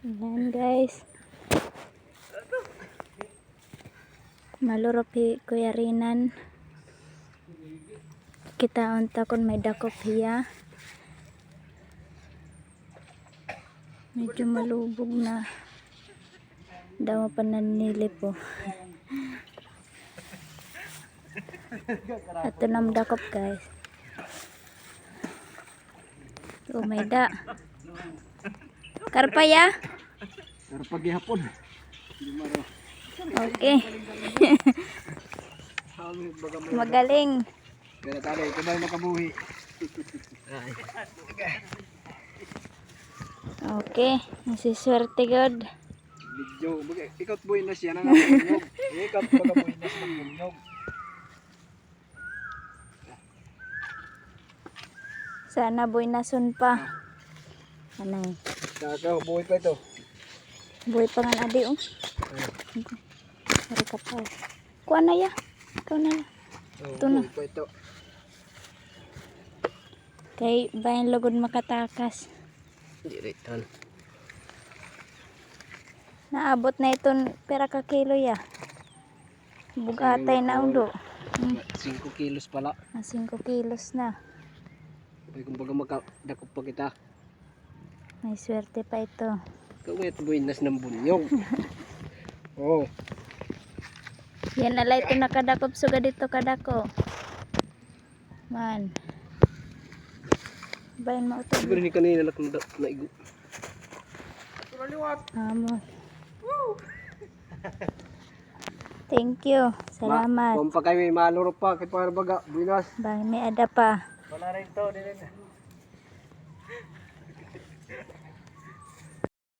Ayan guys. Maluropi Kuya Rinan. Kita unta kun may dakop hiya. Medyo malubog na. Daw pa nanilip po. Ato nam dakop guys. Oh may da. Karpaya? Karpag hapon. Okay. Magaling. Kaya tayo, ito ba yung makabuhi? Okay. Nasiswerte God. Video, ikot buhay na siya ng bunyog. Ikot baga buhay na siya ng bunyog. Sana boy nasun pa. Anay. Kaka, buhay pa ito. Boy pa nga adi oh. Hari kapal. Kuha na ya. Ikaw na ya. Ito na. Buhay pa ito. Kay bayan lugod makatakas. Diritan. Naabot na iton pera ka kilo ya. Bugatay na ulo. 5 kilos pala. 5 kilos na. Ay, kumbaga magdakop pa kita. May swerte pa ito. Ikaw nga ito buhay ng bunyog. Oh. Yan na ito nakadakop suga dito kadako. Man. Bayan mo ito. Siguro ni kanina naigo. Amo. Thank you. Salamat. Kung pa kayo may maluro pa, kay para baga, buinas. Bang may ada pa. Wala rin to, din.